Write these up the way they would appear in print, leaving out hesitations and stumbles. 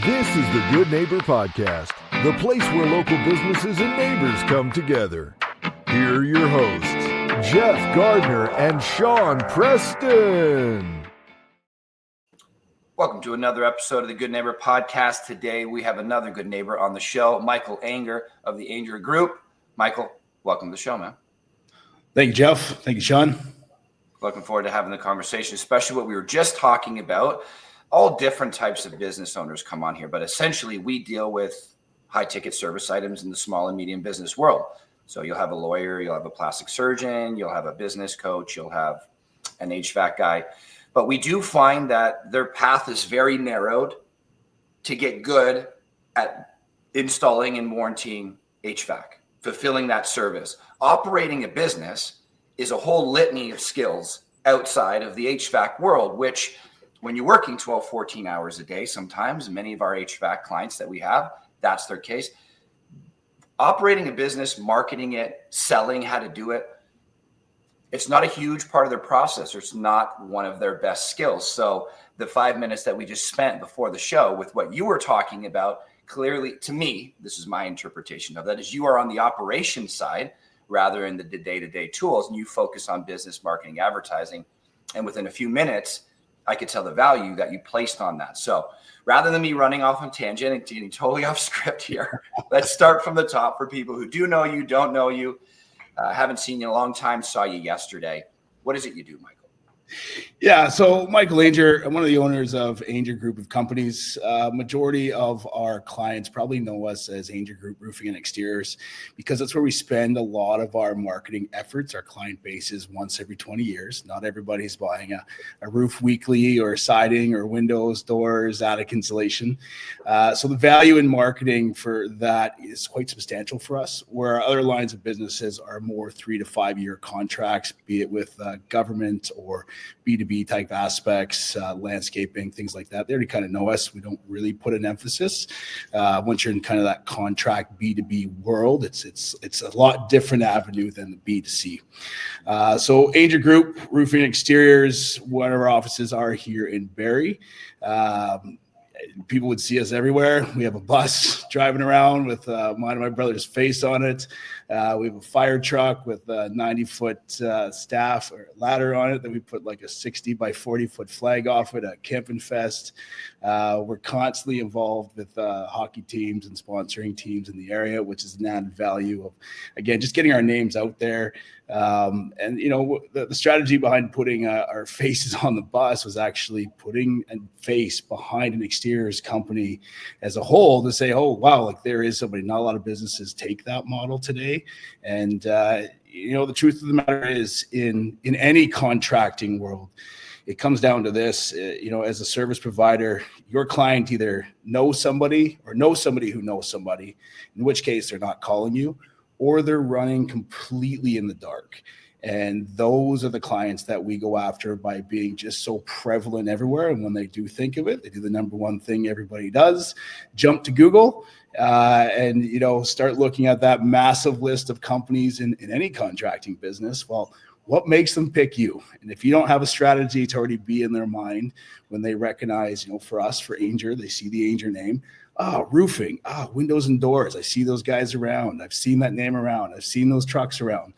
This is the Good Neighbor Podcast, the place where local businesses and neighbors come together. Here are your hosts, Jeff Gardner and Sean Preston. Welcome to another episode of the Good Neighbor Podcast. Today we have another good neighbor on the show, Michael Ainger of the Ainger Group. Michael, welcome to the show, man. Thank you, Jeff. Thank you, Sean. Looking forward to having the conversation, especially what we were just talking about. All different types of business owners come on here, but essentially we deal with high-ticket service items in the small and medium business world. So you'll have a lawyer, you'll have a plastic surgeon, you'll have a business coach, you'll have an HVAC guy. But we do find that their path is very narrowed to get good at installing and warranting HVAC, fulfilling that service. Operating a business is a whole litany of skills outside of the HVAC world, which when you're working 12, 14 hours a day, sometimes many of our HVAC clients that we have, that's their case. Operating a business, marketing it, selling how to do it, it's not a huge part of their process, or it's not one of their best skills. So the 5 minutes that we just spent before the show with what you were talking about, clearly, to me, this is my interpretation of that, is you are on the operations side rather than the day-to-day tools, and you focus on business, marketing, advertising. And within a few minutes, I could tell the value that you placed on that. So rather than me running off on tangent and getting totally off script here, let's start from the top for people who do know you, don't know you, haven't seen you in a long time, saw you yesterday. What is it you do, Michael? Yeah, so Michael Ainger, I'm one of the owners of Ainger Group of companies. Majority of our clients probably know us as Ainger Group Roofing and Exteriors because that's where we spend a lot of our marketing efforts. Our client base is once every 20 years. Not everybody's buying a roof weekly or siding or windows, doors, attic insulation. So the value in marketing for that is quite substantial for us, where other lines of businesses are more 3 to 5 year contracts, be it with government or B2B type aspects, landscaping, things like that. They already kind of know us. We don't really put an emphasis. Once you're in kind of that contract B2B world, it's a lot different avenue than the B2C. So Ainger Group, Roofing Exteriors, one of our offices are here in Barrie. People would see us everywhere. We have a bus driving around with mine and my brother's face on it. We have a fire truck with a 90-foot staff or ladder on it that we put like a 60 by 40-foot flag off it, a camping fest. We're constantly involved with hockey teams and sponsoring teams in the area, which is an added value of, again, just getting our names out there. And, you know, the strategy behind putting our faces on the bus was actually putting a face behind an exteriors company as a whole to say, oh, wow, like there is somebody. Not a lot of businesses take that model today. And, you know, the truth of the matter is in any contracting world, it comes down to this, you know, as a service provider, your client either knows somebody or knows somebody who knows somebody, in which case they're not calling you, or they're running completely in the dark. And those are the clients that we go after by being just so prevalent everywhere. And when they do think of it, they do the number one thing everybody does, jump to Google and, you know, start looking at that massive list of companies in any contracting business. Well, what makes them pick you? And if you don't have a strategy to already be in their mind when they recognize, you know, for us, for Ainger, they see the Ainger name. Roofing, windows and doors. I see those guys around. I've seen that name around. I've seen those trucks around.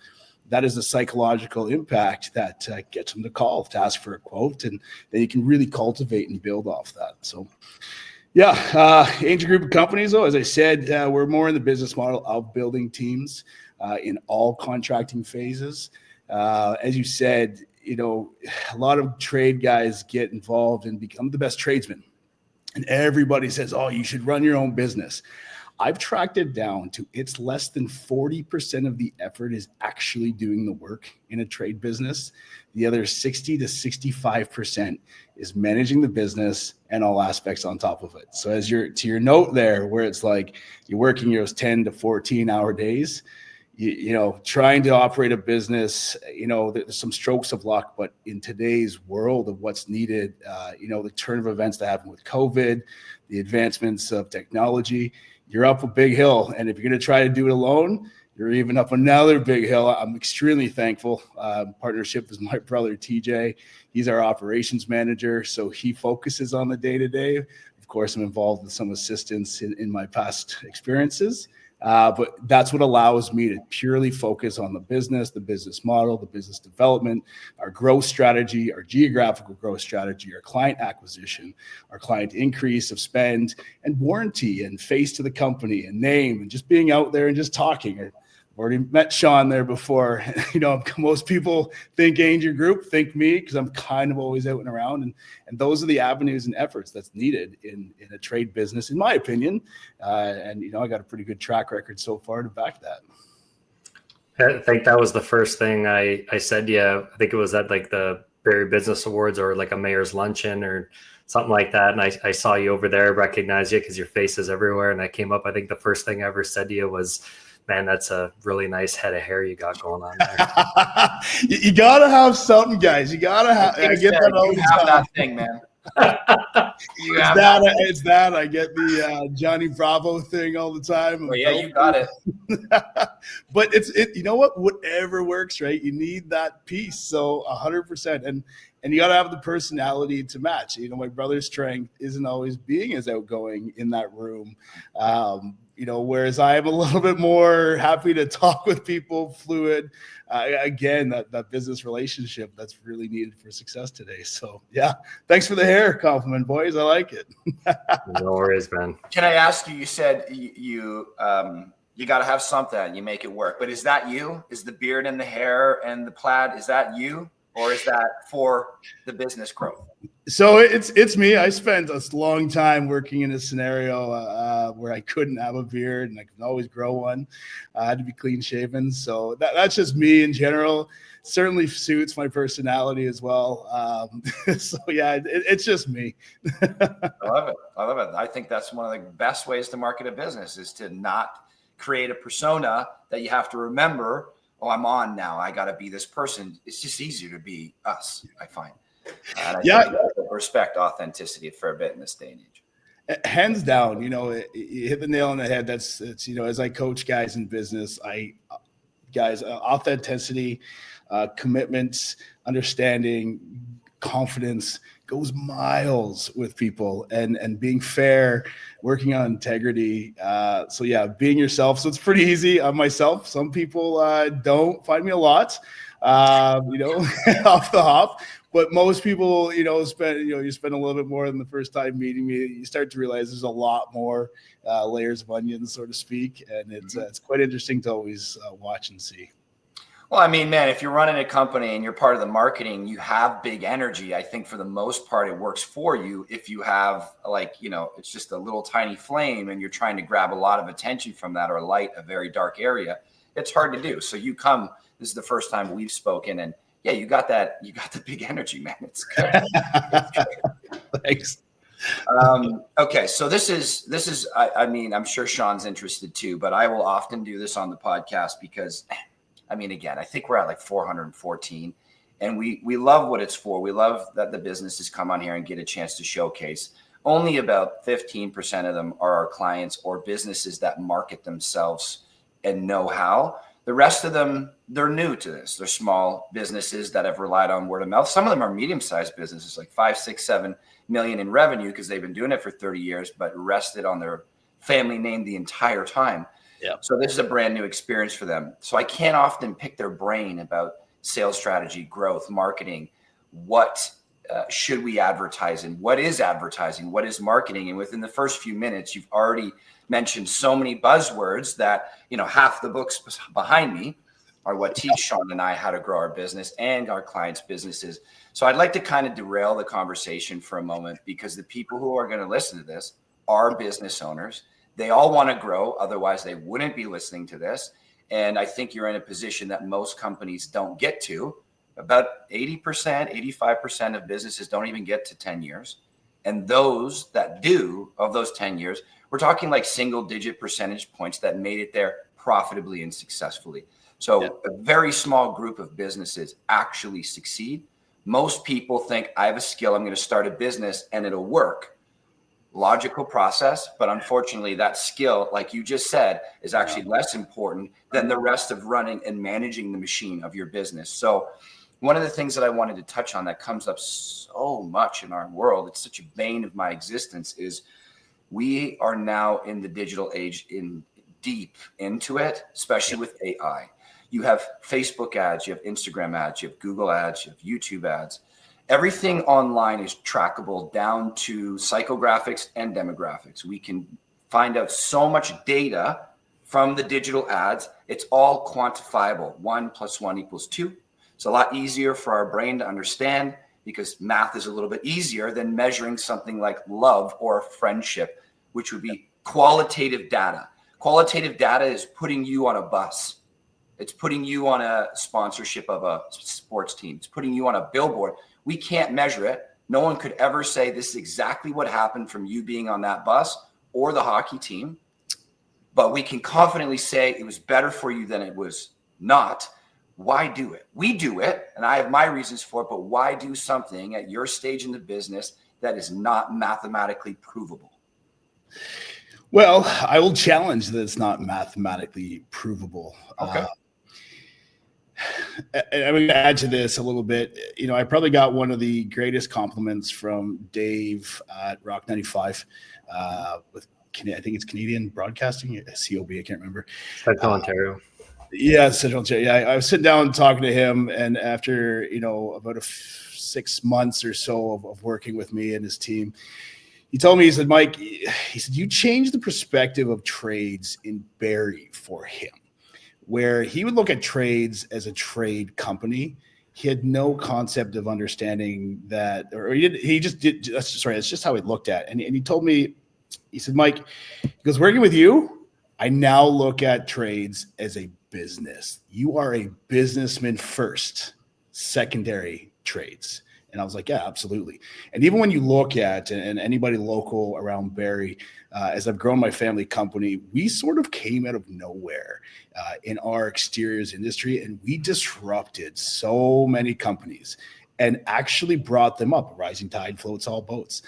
That is a psychological impact that gets them to call, to ask for a quote, and then you can really cultivate and build off that. So, yeah, Ainger Group of companies, though, as I said, we're more in the business model of building teams in all contracting phases. As you said, you know, a lot of trade guys get involved and become the best tradesmen. And everybody says, oh, you should run your own business. I've tracked it down to it's less than 40% of the effort is actually doing the work in a trade business. The other 60 to 65% is managing the business and all aspects on top of it. So as to your note there, where it's like you're working those 10 to 14 hour days, you know, trying to operate a business, you know, there's some strokes of luck, but in today's world of what's needed, you know, the turn of events that happened with COVID, the advancements of technology, you're up a big hill. And if you're going to try to do it alone, you're even up another big hill. I'm extremely thankful. Partnership with my brother, TJ. He's our operations manager. So he focuses on the day-to-day. Of course, I'm involved with some assistance in my past experiences. But that's what allows me to purely focus on the business model, the business development, our growth strategy, our geographical growth strategy, our client acquisition, our client increase of spend and warranty and face to the company and name and just being out there and just talking. I've already met Sean there before. Most people think Ainger Group, think me, because I'm kind of always out and around. And those are the avenues and efforts that's needed in a trade business, in my opinion. I got a pretty good track record so far to back that. I think that was the first thing I said to you. I think it was at like the Barrie Business Awards or like a mayor's luncheon or something like that. And I saw you over there, recognized you because your face is everywhere. And I came up, I think the first thing I ever said to you was, man, that's a really nice head of hair you got going on there. You got to have something, guys. You got to have. I get that all the time. That thing, man. It's that. I get the Johnny Bravo thing all the time. Oh, yeah, you got it. But it. You know what? Whatever works, right? You need that piece. So 100%. And you got to have the personality to match. My brother's strength isn't always being as outgoing in that room. Whereas I am a little bit more happy to talk with people, fluid. Again, that business relationship that's really needed for success today. So, yeah, thanks for the hair compliment, boys. I like it. No worries, man. Can I ask you? You said you got to have something and you make it work. But is that you? Is the beard and the hair and the plaid? Is that you, or is that for the business growth? So it's me. I spent a long time working in a scenario where I couldn't have a beard and I could always grow one. I had to be clean shaven. So that's just me in general. Certainly suits my personality as well. So yeah, it's just me. I love it. I think that's one of the best ways to market a business is to not create a persona that you have to remember. Oh, I'm on now. I got to be this person. It's just easier to be us, I find. And I respect authenticity a fair bit in this day and age. Hands down, you hit the nail on the head. It's as I coach guys in business, authenticity, commitments, understanding, confidence goes miles with people and being fair, working on integrity. So yeah, being yourself. So it's pretty easy on myself. Some people don't find me a lot, off the hop. But most people, you spend a little bit more than the first time meeting me. You start to realize there's a lot more layers of onions, so to speak. And it's quite interesting to always watch and see. Well, I mean, man, if you're running a company and you're part of the marketing, you have big energy. I think for the most part, it works for you. If you have it's just a little tiny flame and you're trying to grab a lot of attention from that or light a very dark area, it's hard to do. So this is the first time we've spoken, and yeah, you got the big energy, man. It's good. Thanks. Okay. So this is, I'm sure Sean's interested too, but I will often do this on the podcast because again, I think we're at like 414 and we love what it's for. We love that the businesses come on here and get a chance to showcase. Only about 15% of them are our clients or businesses that market themselves and know how. The rest of them, they're new to this. They're small businesses that have relied on word of mouth. Some of them are medium-sized businesses, like 5, 6, 7 million in revenue because they've been doing it for 30 years, but rested on their family name the entire time. Yeah. So this is a brand new experience for them. So I can't often pick their brain about sales strategy, growth, marketing. What should we advertise in? What is advertising? What is marketing? And within the first few minutes, you've already mentioned so many buzzwords that, half the books behind me are what teach Sean and I how to grow our business and our clients' businesses. So I'd like to kind of derail the conversation for a moment because the people who are going to listen to this are business owners. They all want to grow. Otherwise, they wouldn't be listening to this. And I think you're in a position that most companies don't get to. About 80%, 85% of businesses don't even get to 10 years. And those that do, of those 10 years, we're talking like single-digit percentage points that made it there profitably and successfully. So a very small group of businesses actually succeed. Most people think I have a skill, I'm going to start a business and it'll work. Logical process, but unfortunately that skill, like you just said, is actually less important than the rest of running and managing the machine of your business. So one of the things that I wanted to touch on that comes up so much in our world, it's such a bane of my existence, is we are now in the digital age, in deep into it, especially with AI. You have Facebook ads, you have Instagram ads, you have Google ads, you have YouTube ads. Everything online is trackable down to psychographics and demographics. We can find out so much data from the digital ads. It's all quantifiable. 1 + 1 = 2. It's a lot easier for our brain to understand because math is a little bit easier than measuring something like love or friendship, which would be qualitative data. Qualitative data is putting you on a bus. It's putting you on a sponsorship of a sports team. It's putting you on a billboard. We can't measure it. No one could ever say this is exactly what happened from you being on that bus or the hockey team. But we can confidently say it was better for you than it was not. Why do it? We do it, and I have my reasons for it, but why do something at your stage in the business that is not mathematically provable? Well, I will challenge that it's not mathematically provable. Okay. I'm going to add to this a little bit. You know, I probably got one of the greatest compliments from Dave at Rock 95 with, I think it's Canadian Broadcasting, Sobey, I can't remember. Central Ontario. Yeah, Central Ontario. Yeah, I was sitting down talking to him, and after, you know, about 6 months or so of working with me and his team, he told me, he said, Mike, he said, you changed the perspective of trades in Barrie for him, where he would look at trades as a trade company. He had no concept of understanding that, or he just did. That's just how he looked at it. And he told me, he said, Mike, he goes, working with you, I now look at trades as a business. You are a businessman first, secondary trades. And I was like, yeah, absolutely. And even when you look at, and anybody local around Barrie, as I've grown my family company, we sort of came out of nowhere in our exteriors industry, and we disrupted so many companies and actually brought them up. A rising tide floats all boats.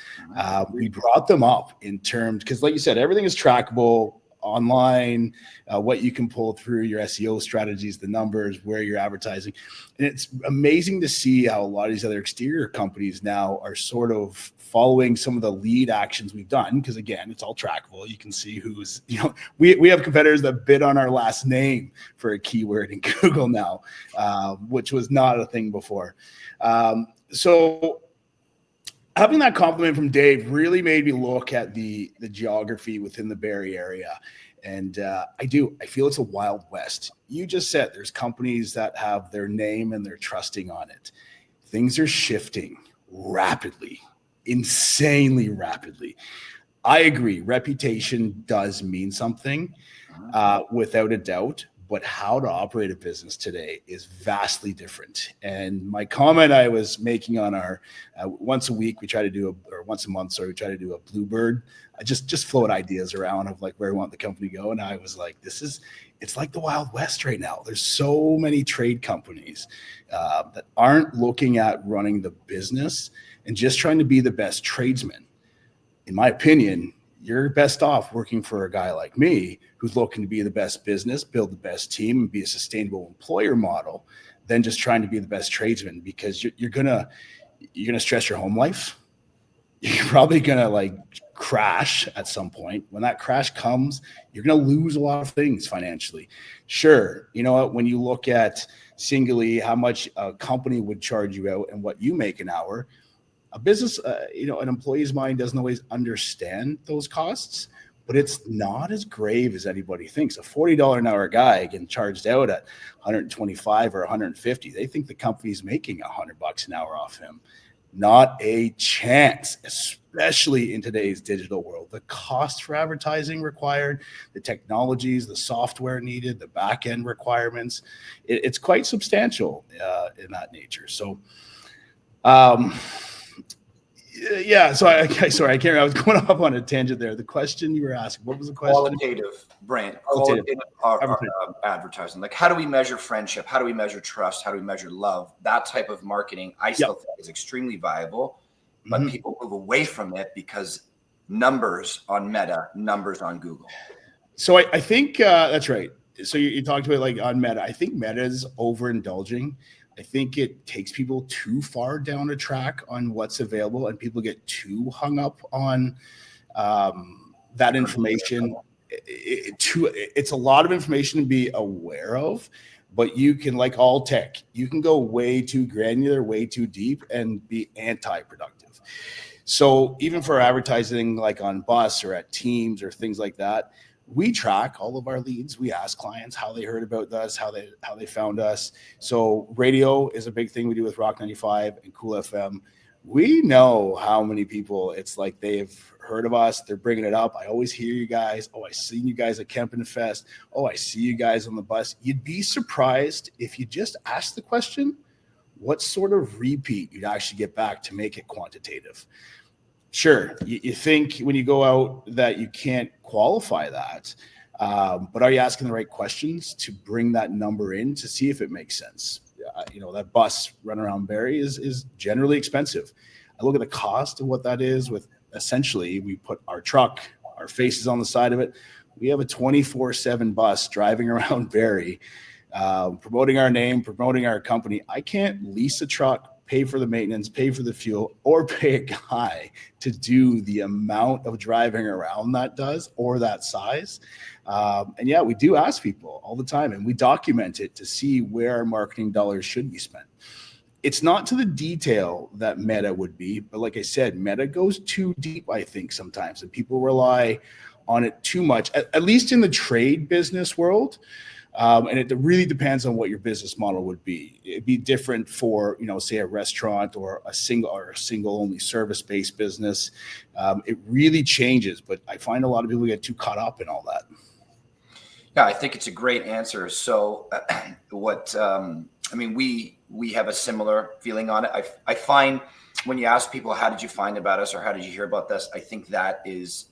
We brought them up in terms, because like you said, everything is trackable online, what you can pull through your SEO strategies, the numbers, where you're advertising. And it's amazing to see how a lot of these other exterior companies now are sort of following some of the lead actions we've done. Because again, it's all trackable. You can see who's, you know, we have competitors that bid on our last name for a keyword in Google now, which was not a thing before. So having that compliment from Dave really made me look at the geography within the Barrie area. And I feel it's a wild west. You just said there's companies that have their name and they're trusting on it. Things are shifting rapidly, insanely rapidly. I agree. Reputation does mean something without a doubt. But how to operate a business today is vastly different. And my comment I was making on our once a week, we try to do or once a month, sorry, we try to do a bluebird. I just float ideas around of like where we want the company to go. And I was like, it's like the Wild West right now. There's so many trade companies that aren't looking at running the business and just trying to be the best tradesman. In my opinion, you're best off working for a guy like me who's looking to be the best business, build the best team, and be a sustainable employer model than just trying to be the best tradesman, because you're gonna stress your home life. You're probably gonna like crash at some point. When that crash comes, you're gonna lose a lot of things financially. Sure, you know what? When you look at singly how much a company would charge you out and what you make an hour, a business, an employee's mind doesn't always understand those costs, but it's not as grave as anybody thinks. A $40 an hour guy getting charged out at 125 or 150. They think the company's making $100 an hour off him. Not a chance, especially in today's digital world. The cost for advertising required, the technologies, the software needed, the back end requirements, it's quite substantial in that nature. So, yeah, so sorry, I can't remember. I was going off on a tangent there. The question you were asking, what was the question? Qualitative advertising. Like, how do we measure friendship? How do we measure trust? How do we measure love? That type of marketing, I still think is extremely viable, but people move away from it because numbers on Meta, numbers on Google. So I think that's right. So you talked about like on Meta. I think Meta is overindulging. I think it takes people too far down a track on what's available, and people get too hung up on that information. It's a lot of information to be aware of, but you can, like all tech, you can go way too granular, way too deep, and be anti-productive. So even for advertising, like on Bus or at Teams or things like that, we track all of our leads. We ask clients how they heard about us, how they found us. So radio is a big thing we do with Rock 95 and Cool FM. We know how many people it's like they've heard of us. They're bringing it up. I always hear you guys. Oh, I seen you guys at Camping Fest. Oh, I see you guys on the bus. You'd be surprised if you just ask the question, what sort of repeat you'd actually get back to make it quantitative. Sure, you think when you go out that you can't qualify that, but are you asking the right questions to bring that number in to see if it makes sense? That bus run around Barrie is generally expensive. I look at the cost of what that is with essentially we put our truck, our faces on the side of it. We have a 24/7 bus driving around Barrie, promoting our name, promoting our company. I can't lease a truck, pay for the maintenance, pay for the fuel, or pay a guy to do the amount of driving around that does or that size. And yeah, we do ask people all the time, and we document it to see where our marketing dollars should be spent. It's not to the detail that Meta would be, but like I said, Meta goes too deep, I think, sometimes, and people rely on it too much, at least in the trade business world. And it really depends on what your business model would be. It'd be different for, say a restaurant or a single only service-based business. It really changes, but I find a lot of people get too caught up in all that. Yeah, I think it's a great answer. So we have a similar feeling on it. I find when you ask people, how did you find about us or how did you hear about this? I think that is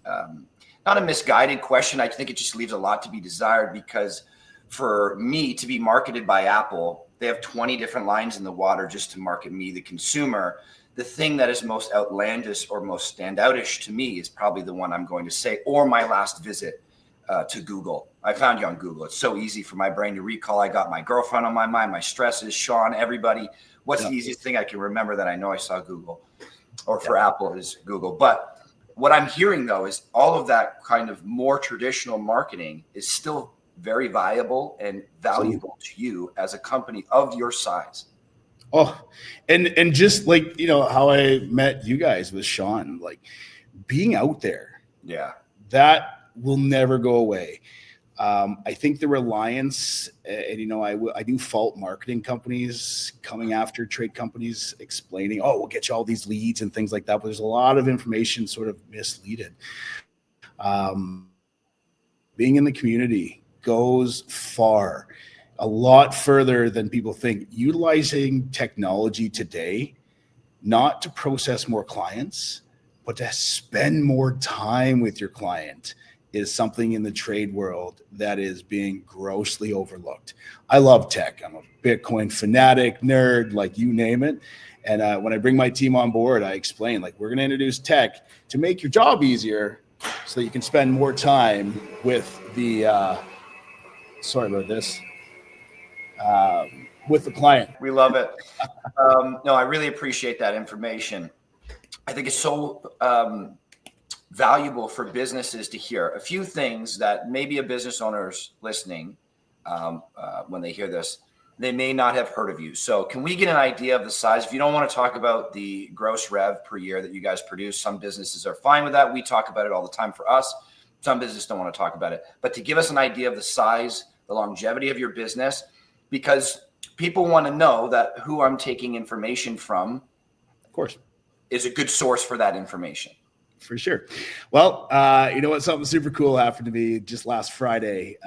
not a misguided question. I think it just leaves a lot to be desired, because for me to be marketed by Apple, they have 20 different lines in the water just to market me, the consumer. The thing that is most outlandish or most standoutish to me is probably the one I'm going to say, or my last visit to Google. I found you on Google. It's so easy for my brain to recall. I got my girlfriend on my mind, my stresses, Sean, everybody. What's the easiest thing I can remember that I know I saw Google? Or for Apple is Google. But what I'm hearing, though, is all of that kind of more traditional marketing is still very viable and valuable to you as a company of your size. Oh, and just like, how I met you guys with Sean, like being out there. Yeah. That will never go away. I think the reliance, and I do fault marketing companies coming after trade companies explaining, we'll get you all these leads and things like that. But there's a lot of information sort of misleaded. Being in the community goes far, a lot further than people think. Utilizing technology today, not to process more clients, but to spend more time with your client, is something in the trade world that is being grossly overlooked. I love tech. I'm a Bitcoin fanatic, nerd, like you name it. And when I bring my team on board, I explain, like, we're going to introduce tech to make your job easier so that you can spend more time with the with the client. We love it. No, I really appreciate that information. I think it's so valuable for businesses to hear. A few things that maybe a business owner's listening when they hear this, they may not have heard of you. So can we get an idea of the size? If you don't want to talk about the gross rev per year that you guys produce, some businesses are fine with that. We talk about it all the time for us. Some businesses don't want to talk about it. But to give us an idea of the size, the longevity of your business, because people want to know that who I'm taking information from, of course, is a good source for that information. For sure. Well, you know what? Something super cool happened to me just last Friday.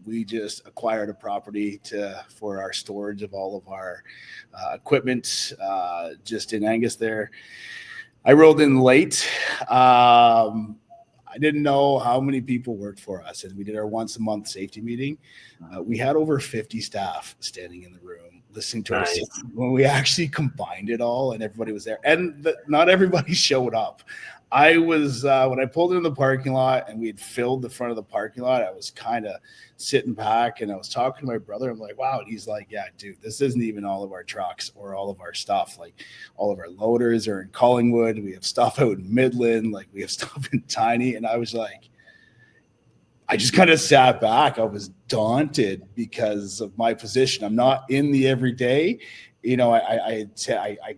We just acquired a property for our storage of all of our equipment just in Angus there. I rolled in late. I didn't know how many people worked for us, and we did our once a month safety meeting. We had over 50 staff standing in the room listening to us when we actually combined it all, and everybody was there. And not everybody showed up. I was when I pulled into the parking lot and we had filled the front of the parking lot, I was kind of sitting back and I was talking to my brother. I'm like, wow. And he's like, yeah, dude, this isn't even all of our trucks or all of our stuff. Like all of our loaders are in Collingwood. We have stuff out in Midland. Like we have stuff in Tiny. And I was like, I just kind of sat back. I was daunted because of my position. I'm not in the everyday. You know, I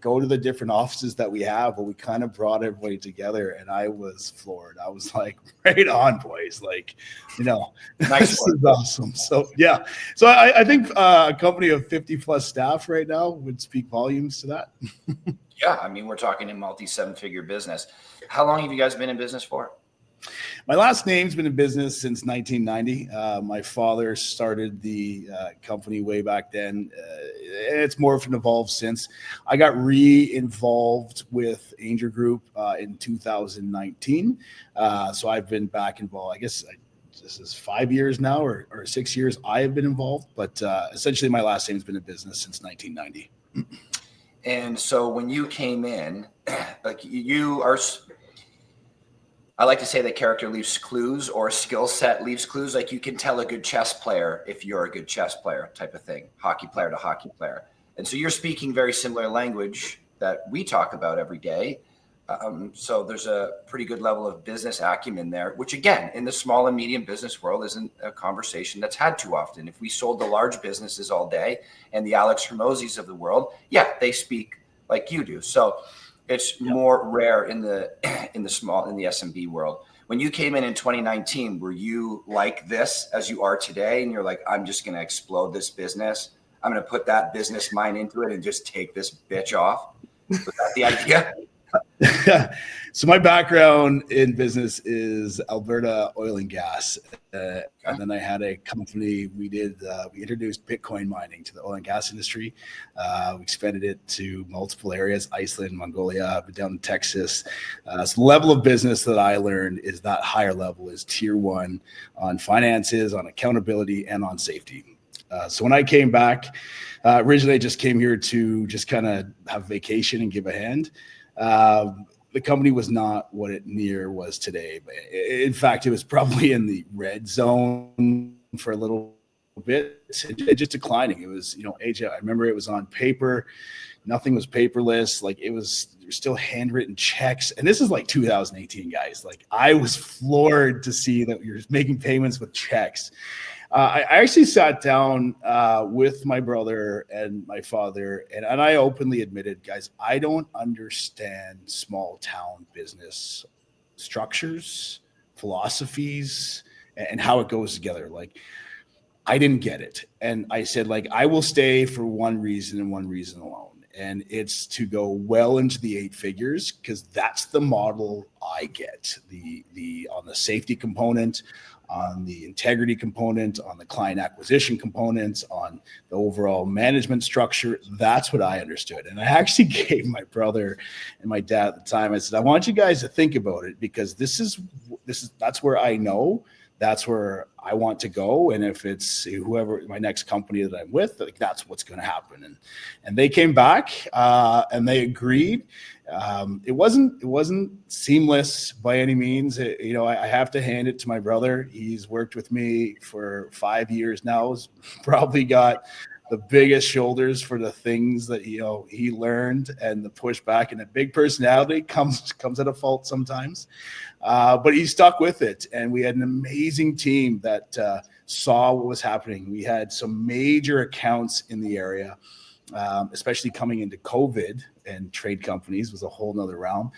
go to the different offices that we have, but we kind of brought everybody together, and I was floored. I was like, right on, boys. Like, you know, Nice this is awesome. So, yeah. So I think a company of 50 plus staff right now would speak volumes to that. Yeah. I mean, we're talking a multi-7-figure business. How long have you guys been in business for? My last name's been in business since 1990. My father started the company way back then. It's morphed and evolved since. I got re-involved with Ainger Group in 2019. So I've been back involved. I guess this is 5 years now or 6 years I have been involved. But essentially my last name's been in business since 1990. And so when you came in, like you are... I like to say that character leaves clues or skill set leaves clues. Like you can tell a good chess player if you're a good chess player type of thing, hockey player to hockey player. And so you're speaking very similar language that we talk about every day. So there's a pretty good level of business acumen there, which again, in the small and medium business world isn't a conversation that's had too often. If we sold the large businesses all day and the Alex Hermosis of the world, yeah, they speak like you do. So it's more rare in the SMB world. When you came in 2019, were you like this as you are today? And you're like, I'm just going to explode this business. I'm going to put that business mind into it and just take this bitch off. Was that the idea? So my background in business is Alberta oil and gas. And then I had a company, we introduced Bitcoin mining to the oil and gas industry. We expanded it to multiple areas, Iceland, Mongolia, down in Texas. So the level of business that I learned is that higher level is tier one on finances, on accountability, and on safety. So when I came back, originally I just came here to just kind of have vacation and give a hand. The company was not what it near was today. In fact, it was probably in the red zone for a little bit, just declining. It was, AJ, I remember it was on paper. Nothing was paperless. Like there was still handwritten checks. And this is like 2018, guys. Like I was floored to see that you're making payments with checks. I actually sat down with my brother and my father, and I openly admitted, guys, I don't understand small town business structures, philosophies, and how it goes together. Like, I didn't get it. And I said, like, I will stay for one reason and one reason alone. And it's to go well into the 8 figures, because that's the model I get. The on the safety component, on the integrity component, on the client acquisition components, on the overall management structure. That's what I understood. And I actually gave my brother and my dad at the time, I said, I want you guys to think about it, because that's where I know, that's where I want to go. And if it's whoever my next company that I'm with, like, that's what's going to happen. And they came back and they agreed. It wasn't seamless by any means. I have to hand it to my brother. He's worked with me for 5 years now. He's probably got the biggest shoulders for the things that he learned, and the pushback, and a big personality comes at a fault sometimes. But he stuck with it, and we had an amazing team that saw what was happening. We had some major accounts in the area. Especially coming into COVID, and trade companies was a whole nother realm.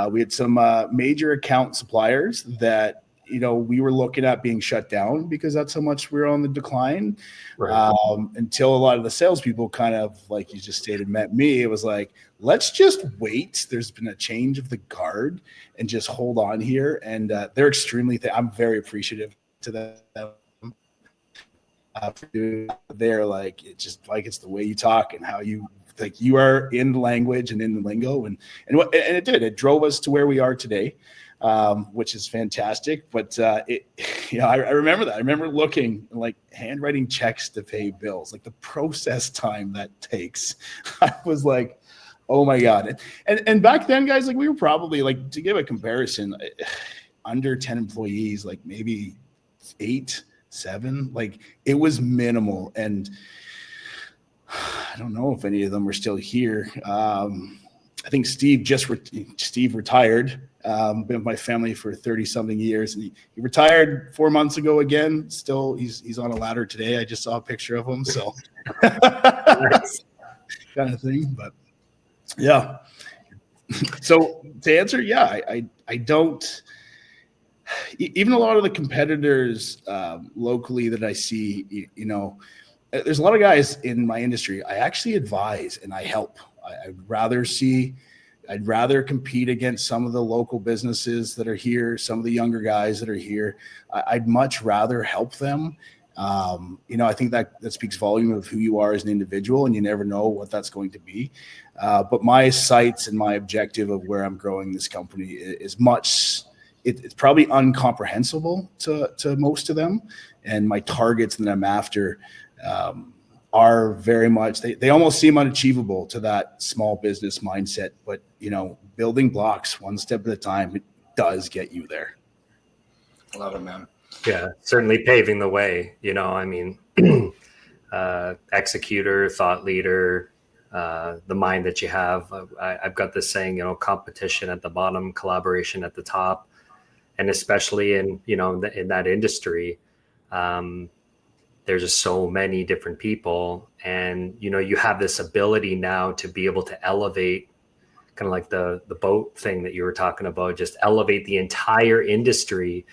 We had some major account suppliers that, we were looking at being shut down because that's how much we were on the decline. Right. Until a lot of the salespeople kind of, like you just stated, met me. It was like, let's just wait. There's been a change of the guard and just hold on here. And they're extremely, I'm very appreciative to them. They're like, it's the way you talk and how you you are in the language and in the lingo, and it drove us to where we are today, which is fantastic. But I remember that. I remember looking, like, handwriting checks to pay bills, like the process time that takes. I was like, Oh my God. And back then, guys, like we were probably, like, to give a comparison, under 10 employees, like maybe 8, 7, like it was minimal. And I don't know if any of them are still here. I think Steve Steve retired. Been with my family for 30 something years, and he retired 4 months ago again. Still, he's on a ladder today. I just saw a picture of him. So Nice. kind of thing, but yeah. So to answer, yeah, I don't, even a lot of the competitors locally that I see, you know, there's a lot of guys in my industry I actually advise and I help. I'd rather compete against some of the local businesses that are here, some of the younger guys that are here. I'd much rather help them. You know, I think that speaks volume of who you are as an individual, and you never know what that's going to be. But my sights and my objective of where I'm growing this company is much, it's probably incomprehensible to most of them. And my targets that I'm after are very much, they almost seem unachievable to that small business mindset. But, you know, building blocks one step at a time, it does get you there. Love it, man. Yeah, certainly paving the way. You know, I mean, executor, thought leader, the mind that you have. I've got this saying, you know, competition at the bottom, collaboration at the top, and especially in, you know, in that industry, there's just so many different people, and, you know, you have this ability now to be able to elevate, kind of like the boat thing that you were talking about, just elevate the entire industry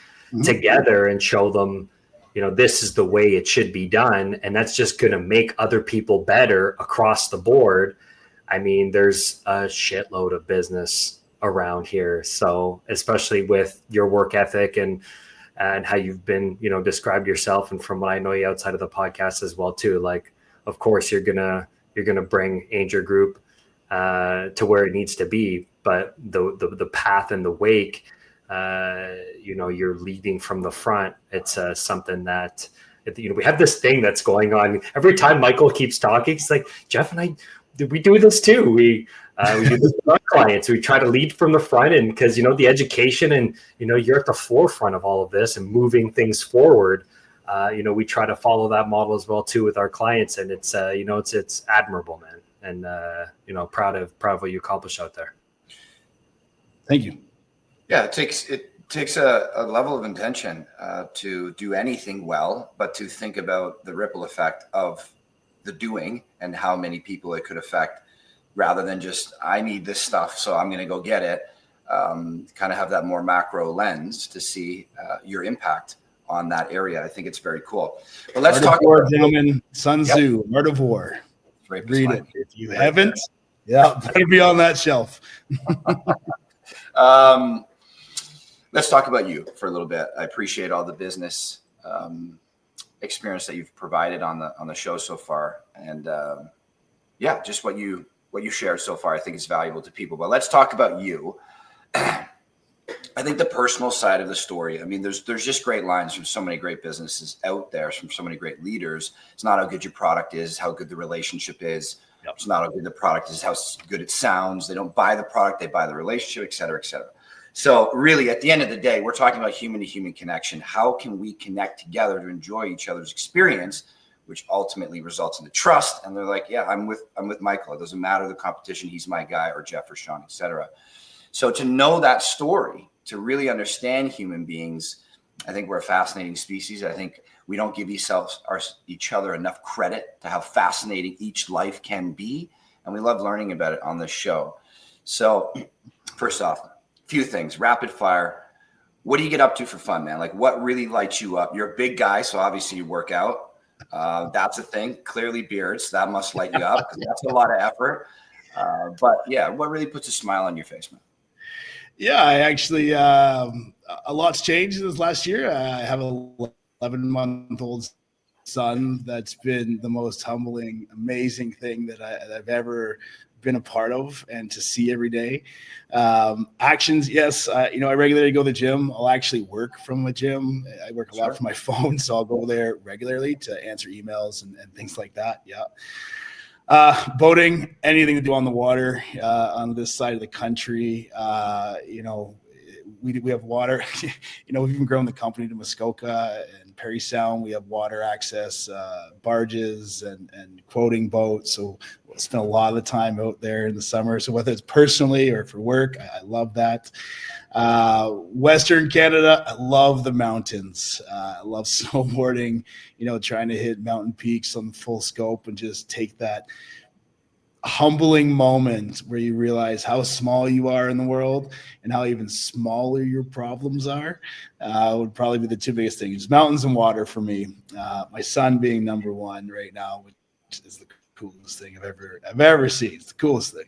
together and show them, you know, this is the way it should be done. And that's just going to make other people better across the board. I mean, there's a shitload of business around here. So especially with your work ethic and how you've been, you know, described yourself. And from what I know you outside of the podcast as well, too, like, of course, you're going to bring Ainger Group to where it needs to be. But the path and the wake, you know, you're leading from the front. It's something that, you know, we have this thing that's going on every time Michael keeps talking. He's like, Jeff and I, we do this too. We do this with our clients. We try to lead from the front, and because, you know, the education and, you know, you're at the forefront of all of this and moving things forward. You know, we try to follow that model as well too with our clients, and it's you know, it's admirable, man, and you know, proud of what you accomplished out there. Thank you. Yeah, it takes a level of intention to do anything well, but to think about the ripple effect of the doing and how many people it could affect, rather than just, I need this stuff, so I'm going to go get it. Kind of have that more macro lens to see your impact on that area. I think it's very cool. But let's talk about, gentlemen, Sun Tzu, Art of War. Read it. If you haven't, better be on that shelf. Let's talk about you for a little bit. I appreciate all the business experience that you've provided on the show so far, and yeah, just what you shared so far, I think is valuable to people. But let's talk about you. I think the personal side of the story. I mean, there's just great lines from so many great businesses out there, from so many great leaders. It's not how good your product is, how good the relationship is. Yep. It's not how good the product is, how good it sounds. They don't buy the product, they buy the relationship, et cetera, et cetera. So really, at the end of the day, we're talking about human-to-human connection. How can we connect together to enjoy each other's experience, which ultimately results in the trust? And they're like, yeah, I'm with Michael. It doesn't matter the competition. He's my guy, or Jeff or Sean, et cetera. So to know that story, to really understand human beings, I think we're a fascinating species. I think we don't give each other enough credit to how fascinating each life can be. And we love learning about it on this show. So first off, a few things, rapid fire. What do you get up to for fun, man? Like, what really lights you up? You're a big guy, so obviously you work out. That's a thing. Clearly beards, that must light you up, because that's a lot of effort. But yeah, what really puts a smile on your face, man? Yeah, I actually, a lot's changed this last year. I have a 11-month-old son. That's been the most humbling, amazing thing that I've ever been a part of, and to see every day. Actions, yes. You know, I regularly go to the gym. I'll actually work from the gym. I work a lot from my phone, so I'll go there regularly to answer emails and things like that. Yeah. Boating, anything to do on the water, on this side of the country. We have water. We've even grown the company to Muskoka and Perry Sound. We have water access, barges and quoting boats. So we'll spend a lot of the time out there in the summer. So whether it's personally or for work, I love that. Western Canada, I love the mountains. I love snowboarding, trying to hit mountain peaks on full scope and just take that humbling moment where you realize how small you are in the world and how even smaller your problems are. Would probably be the two biggest things: mountains and water for me. My son being number one right now, which is the coolest thing I've ever seen. It's the coolest thing.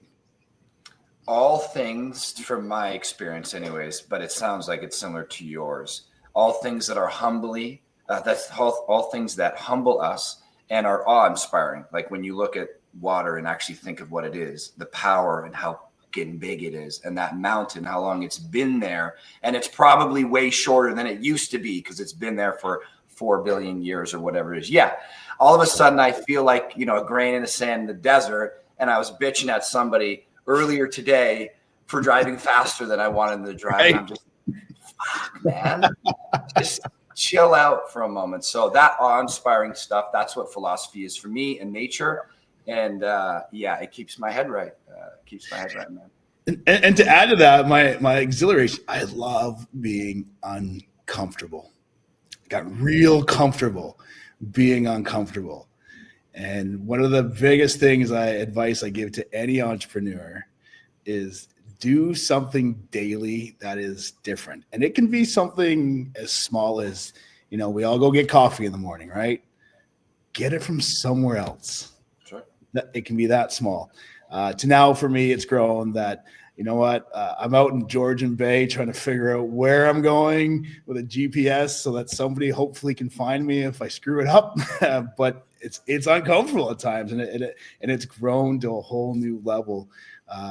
All things, from my experience anyways, but it sounds like it's similar to yours. All things that are humbly, that's all things that humble us and are awe-inspiring. Like when you look at water and actually think of what it is, the power and how fucking big it is, and that mountain, how long it's been there. And it's probably way shorter than it used to be because it's been there for 4 billion years or whatever it is. Yeah. All of a sudden I feel like, a grain in the sand in the desert. And I was bitching at somebody earlier today for driving faster than I wanted them to drive. Right. And I'm just, fuck, man, just chill out for a moment. So that awe-inspiring stuff, that's what philosophy is for me and nature. And it keeps my head right. Man. And to add to that, my exhilaration, I love being uncomfortable. I got real comfortable being uncomfortable. And one of the biggest advice I give to any entrepreneur is do something daily that is different. And it can be something as small as, we all go get coffee in the morning, right? Get it from somewhere else. Sure. It can be that small. To now, for me, it's grown that, I'm out in Georgian Bay trying to figure out where I'm going with a GPS so that somebody hopefully can find me if I screw it up. But it's uncomfortable at times, and it's grown to a whole new level.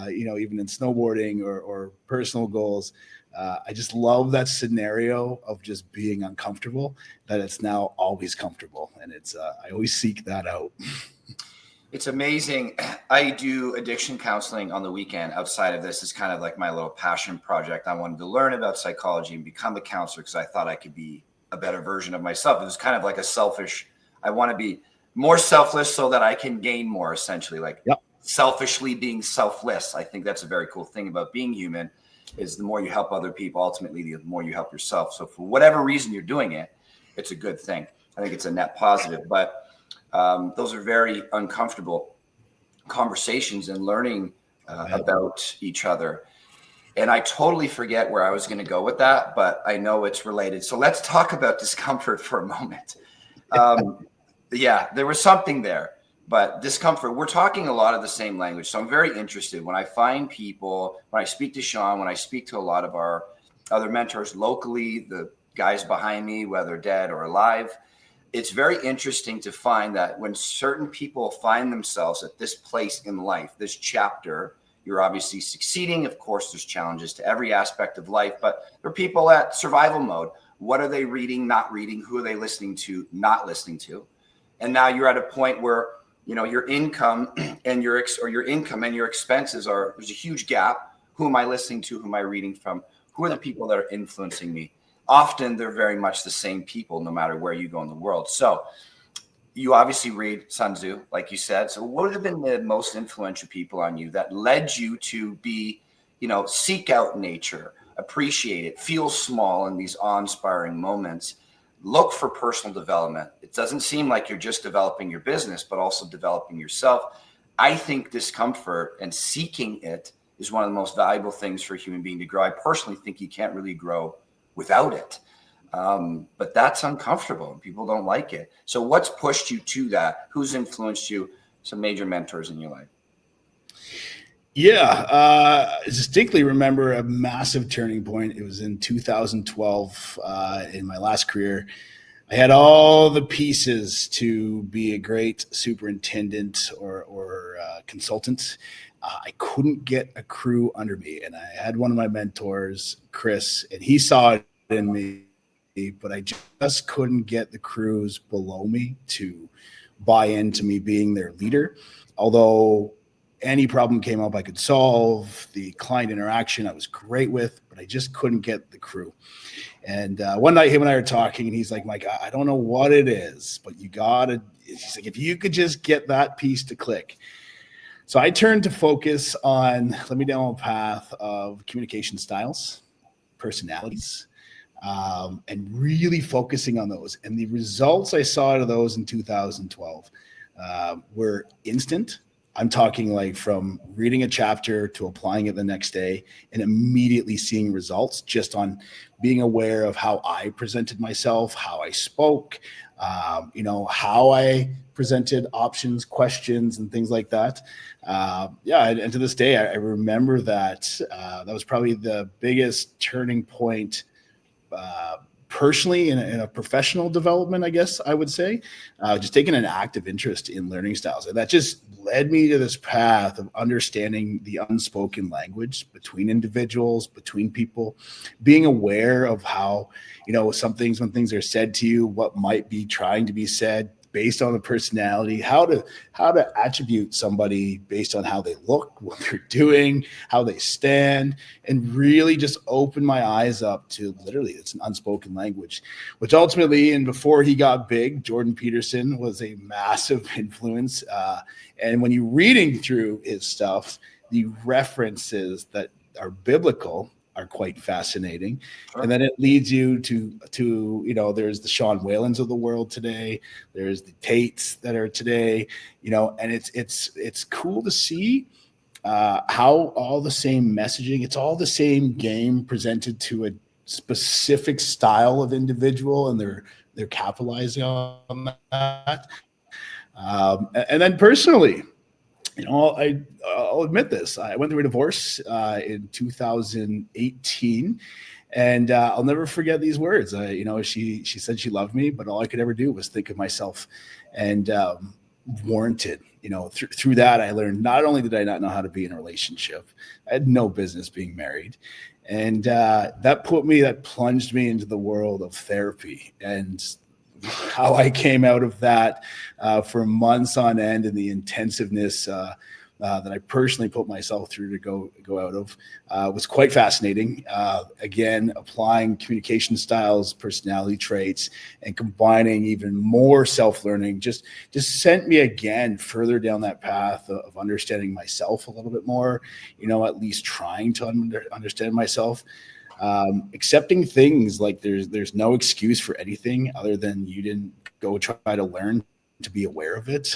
Even in snowboarding or personal goals. I just love that scenario of just being uncomfortable, that it's now always comfortable. And I always seek that out. It's amazing. I do addiction counseling on the weekend. Outside of this, it's kind of like my little passion project. I wanted to learn about psychology and become a counselor because I thought I could be a better version of myself. It was kind of like I want to be more selfless so that I can gain more, essentially. Yep. Selfishly being selfless. I think that's a very cool thing about being human, is the more you help other people, ultimately, the more you help yourself. So for whatever reason you're doing it, it's a good thing. I think it's a net positive. But those are very uncomfortable conversations and learning about each other. And I totally forget where I was going to go with that, but I know it's related. So let's talk about discomfort for a moment. There was something there, but discomfort, we're talking a lot of the same language. So I'm very interested when I find people, when I speak to Sean, when I speak to a lot of our other mentors locally, the guys behind me, whether dead or alive, it's very interesting to find that when certain people find themselves at this place in life, this chapter, you're obviously succeeding. Of course, there's challenges to every aspect of life, but there are people at survival mode. What are they reading, not reading? Who are they listening to, not listening to? And now you're at a point where, your income and your income and your expenses there's a huge gap. Who am I listening to? Who am I reading from? Who are the people that are influencing me? Often they're very much the same people, no matter where you go in the world. So you obviously read Sun Tzu, like you said. So what have been the most influential people on you that led you to be, seek out nature, appreciate it, feel small in these awe-inspiring moments, look for personal development? It doesn't seem like you're just developing your business, but also developing yourself. I think discomfort and seeking it is one of the most valuable things for a human being to grow. I personally think you can't really grow without it. But that's uncomfortable and people don't like it. So what's pushed you to that? Who's influenced you? Some major mentors in your life? Yeah, I distinctly remember a massive turning point. It was in 2012 in my last career. I had all the pieces to be a great superintendent or consultant. I couldn't get a crew under me. And I had one of my mentors, Chris, and he saw it in me, but I just couldn't get the crews below me to buy into me being their leader. Although any problem came up I could solve, the client interaction I was great with, but I just couldn't get the crew. And one night him and I were talking and he's like, Mike, I don't know what it is, but he's like, if you could just get that piece to click. So I turned to focus on, let me down a path of communication styles, personalities, and really focusing on those. And the results I saw out of those in 2012 were instant. I'm talking like from reading a chapter to applying it the next day and immediately seeing results just on being aware of how I presented myself, how I spoke, how I presented options, questions, and things like that. And to this day, I remember that that was probably the biggest turning point personally in a professional development, I guess I would say, just taking an active interest in learning styles. And that just led me to this path of understanding the unspoken language between individuals, between people, being aware of how, some things, when things are said to you, what might be trying to be said based on the personality, how to attribute somebody based on how they look, what they're doing, how they stand, and really just open my eyes up to literally it's an unspoken language, which ultimately, and before he got big, Jordan Peterson was a massive influence. And when you're reading through his stuff, the references that are biblical are quite fascinating. Sure. And then it leads you to there's the Sean Whalens of the world today. There's the Tates that are today, and it's cool to see how all the same messaging, it's all the same game presented to a specific style of individual, and they're capitalizing on that. And then personally, I'll admit this. I went through a divorce in 2018, and I'll never forget these words. She said she loved me, but all I could ever do was think of myself, and warranted. Through that, I learned not only did I not know how to be in a relationship, I had no business being married, and that plunged me into the world of therapy and how I came out of that for months on end, and the intensiveness that I personally put myself through to go out of was quite fascinating. Again, applying communication styles, personality traits, and combining even more self-learning just sent me again further down that path of understanding myself a little bit more, at least trying to understand myself. Accepting things like there's no excuse for anything other than you didn't go try to learn to be aware of it.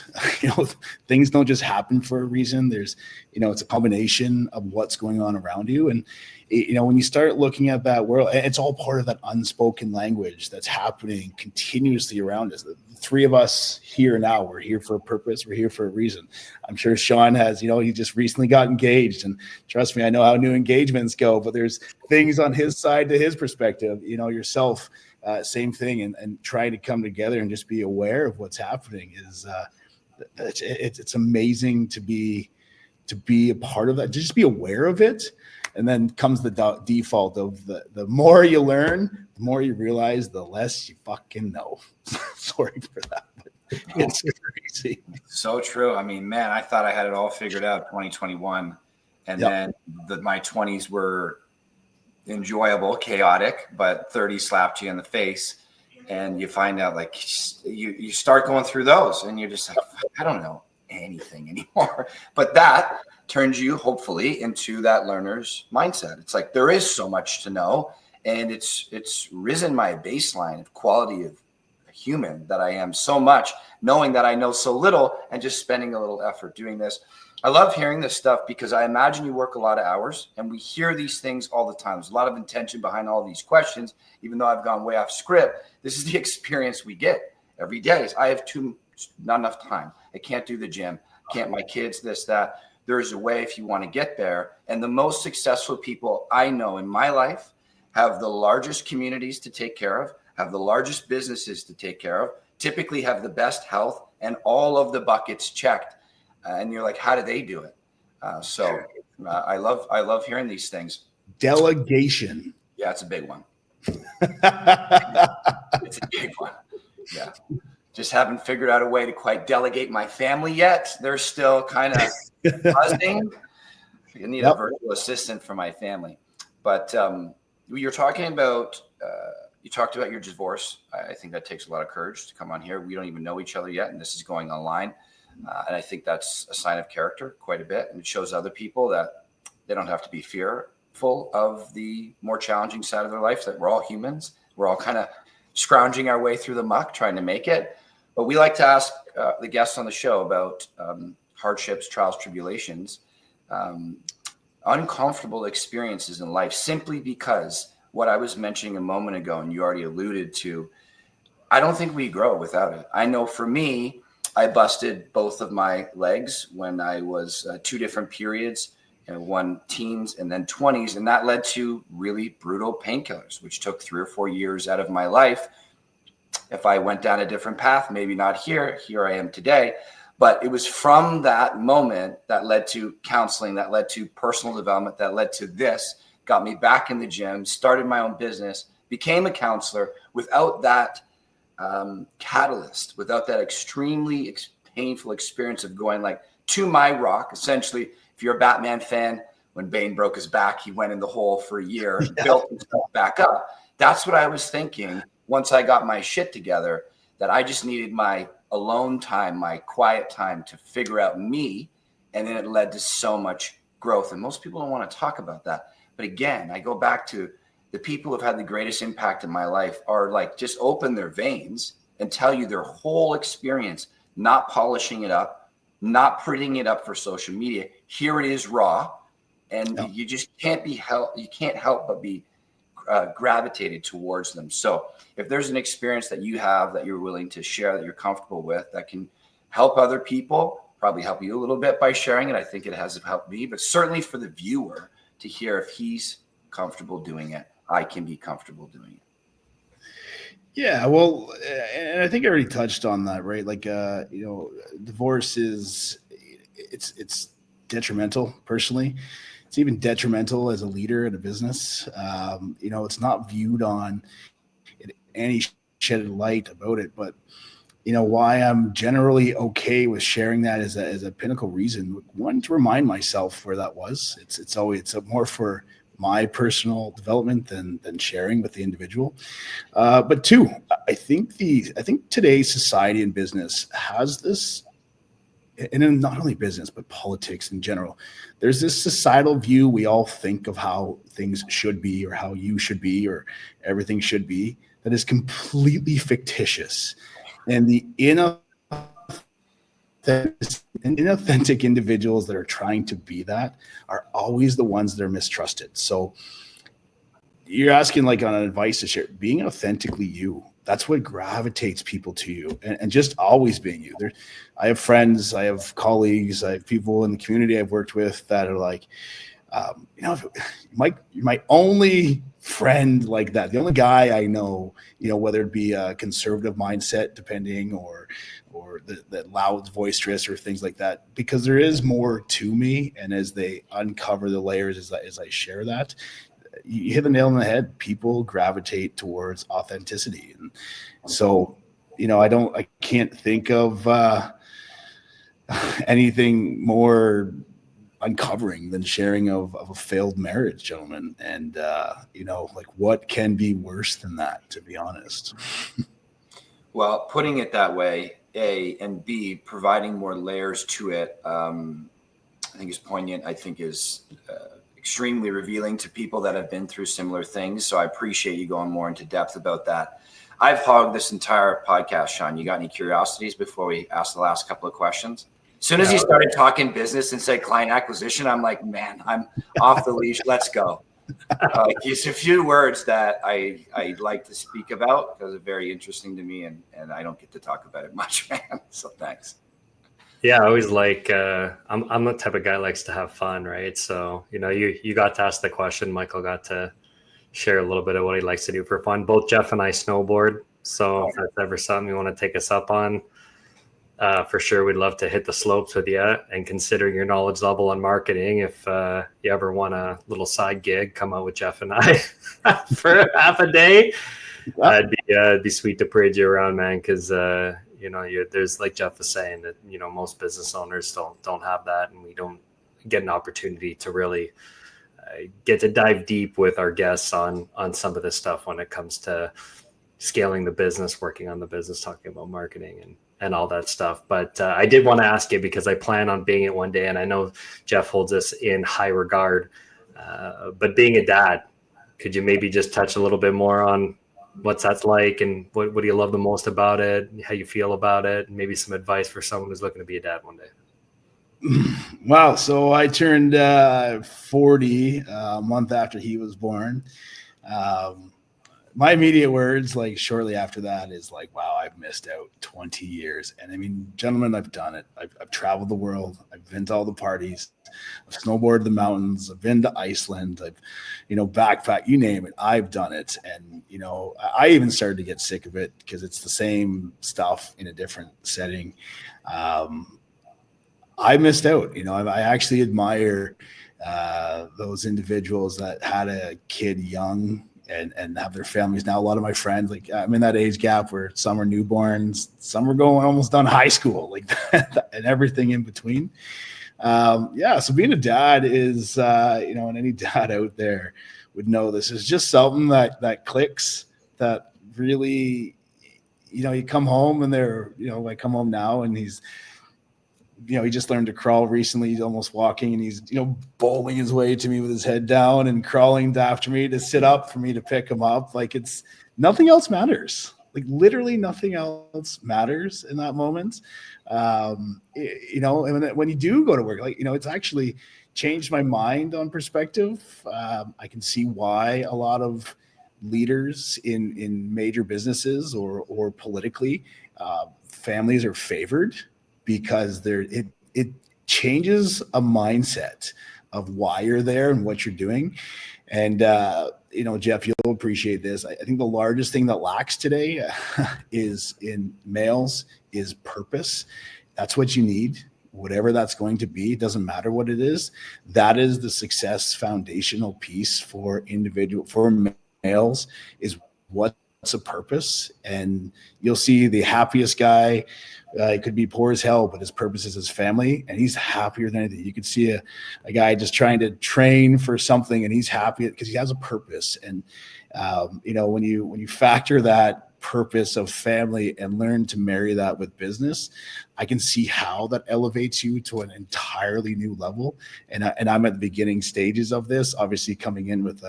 Things don't just happen for a reason. There's, it's a combination of what's going on around you. And, when you start looking at that world, it's all part of that unspoken language that's happening continuously around us. The three of us here now, we're here for a purpose. We're here for a reason. I'm sure Sean has, he just recently got engaged, and trust me, I know how new engagements go, but there's things on his side to his perspective, yourself, same thing, and trying to come together and just be aware of what's happening is it's amazing to be a part of that. Just be aware of it, and then comes the default of the more you learn, the more you realize, the less you fucking know. Sorry for that, but it's crazy. So true. I mean, man, I thought I had it all figured out 2021, and then my 20s were enjoyable, chaotic, but 30 slapped you in the face, and you find out like you start going through those, and you're just like, I don't know anything anymore. But that turns you hopefully into that learner's mindset. It's like there is so much to know, and it's risen my baseline of quality of a human that I am so much, knowing that I know so little and just spending a little effort doing this. I love hearing this stuff because I imagine you work a lot of hours, and we hear these things all the time. There's a lot of intention behind all these questions, even though I've gone way off script. This is the experience we get every day. I have not enough time. I can't do the gym. My kids, this, that. There's a way if you want to get there. And the most successful people I know in my life have the largest communities to take care of, have the largest businesses to take care of, typically have the best health, and all of the buckets checked. And you're like, how do they do it? I love hearing these things. Delegation. Yeah, it's a big one. It's a big one. Yeah. Just haven't figured out a way to quite delegate my family yet. They're still kind of buzzing. I need a virtual assistant for my family. But you're talking about, you talked about your divorce. I think that takes a lot of courage to come on here. We don't even know each other yet, and this is going online. And I think that's a sign of character quite a bit. And it shows other people that they don't have to be fearful of the more challenging side of their life, that we're all humans. We're all kind of scrounging our way through the muck, trying to make it. But we like to ask the guests on the show about hardships, trials, tribulations, uncomfortable experiences in life, simply because what I was mentioning a moment ago, and you already alluded to, I don't think we grow without it. I know for me, I busted both of my legs when I was 2 different periods, one teens and then 20s. And that led to really brutal painkillers, which took 3 or 4 years out of my life. If I went down a different path, maybe not here I am today. But it was from that moment that led to counseling, that led to personal development, that led to this, got me back in the gym, started my own business, became a counselor. Without that catalyst, without that extremely painful experience of going like to my rock, essentially, if you're a Batman fan, when Bane broke his back, he went in the hole for a year and built himself back up. That's what I was thinking once I got my shit together, that I just needed my alone time, my quiet time to figure out me. And then it led to so much growth. And most people don't want to talk about that. But again, I go back to the people who've had the greatest impact in my life are like, just open their veins and tell you their whole experience, not polishing it up, not putting it up for social media. Here it is raw. And you just can't help but be gravitated towards them. So if there's an experience that you have that you're willing to share, that you're comfortable with, that can help other people, probably help you a little bit by sharing it. I think it has helped me, but certainly for the viewer to hear, if he's comfortable doing it, I can be comfortable doing it. Yeah, well, and I think I already touched on that, right? Like, divorce it's detrimental personally. It's even detrimental as a leader in a business. It's not viewed on any shed light about it, but why I'm generally okay with sharing that as a pinnacle reason. One, to remind myself where that was. It's more for my personal development than sharing with the individual. But 2, I think today's society and business has this, and in not only business, but politics in general, there's this societal view. We all think of how things should be, or how you should be, or everything should be, that is completely fictitious. And the inauthentic individuals that are trying to be that are always the ones that are mistrusted. So you're asking like on an advice to share, being authentically you. That's what gravitates people to you, and just always being you. I have friends, I have colleagues, I have people in the community I've worked with that are like, you're my only friend like that. The only guy I know, whether it be a conservative mindset, depending, or the loud, boisterous, or things like that, because there is more to me. And as they uncover the layers, as I share that, you hit the nail on the head. People gravitate towards authenticity. And so, I can't think of anything more uncovering than sharing of a failed marriage, gentlemen. And, what can be worse than that, to be honest? Well, putting it that way, A, and B, providing more layers to it, I think is poignant. I think is extremely revealing to people that have been through similar things. So I appreciate you going more into depth about that. I've hogged this entire podcast, Sean. You got any curiosities before we ask the last couple of questions? As soon as you started talking business and said client acquisition, I'm like, man, I'm off the leash. Let's go. Just a few words that I like to speak about because they're very interesting to me, and I don't get to talk about it much, man. So thanks. Yeah, I always like, I'm the type of guy who likes to have fun, right? So, you got to ask the question. Michael got to share a little bit of what he likes to do for fun. Both Jeff and I snowboard. So if that's ever something you want to take us up on, for sure, we'd love to hit the slopes with you. And considering your knowledge level on marketing, if you ever want a little side gig, come out with Jeff and I for half a day. I'd be Yeah, it'd be sweet to parade you around, man, because there's, like Jeff was saying, that most business owners don't have that, and we don't get an opportunity to really get to dive deep with our guests on some of this stuff when it comes to scaling the business, working on the business, talking about marketing and all that stuff. But I did want to ask you, because I plan on being it one day, and I know Jeff holds us in high regard. But being a dad, could you maybe just touch a little bit more on what's that's like, and what do you love the most about it, how you feel about it, and maybe some advice for someone who's looking to be a dad one day? Wow. So I turned 40 a month after he was born. My immediate words, like shortly after that, is like, wow, I've missed out 20 years. And I mean, gentlemen, I've done it. I've traveled the world. I've been to all the parties. I've snowboarded the mountains. I've been to Iceland. I've, backpack, you name it. I've done it. And, I even started to get sick of it because it's the same stuff in a different setting. I missed out. I actually admire those individuals that had a kid young and have their families now. A lot of my friends, like, I'm in that age gap where some are newborns, some are going almost done high school, like that, and everything in between. So being a dad is, and any dad out there would know this is just something that clicks, that really, you come home and I come home now and he's, he just learned to crawl recently. He's almost walking and he's, bowling his way to me with his head down and crawling after me to sit up for me to pick him up. Like, it's nothing else matters. Like, literally nothing else matters in that moment. And when you do go to work, like, it's actually changed my mind on perspective. I can see why a lot of leaders in major businesses or politically, families are favored, because it changes a mindset of why you're there and what you're doing. And, Jeff, you'll appreciate this. I think the largest thing that lacks today is in males is purpose. That's what you need, whatever that's going to be. It doesn't matter what it is. That is the success foundational piece for males, is what's a purpose. And you'll see the happiest guy, it could be poor as hell, but his purpose is his family, and he's happier than anything. You could see a guy just trying to train for something, and he's happy because he has a purpose. And when you factor that purpose of family and learn to marry that with business, I can see how that elevates you to an entirely new level. And I'm at the beginning stages of this, obviously coming in with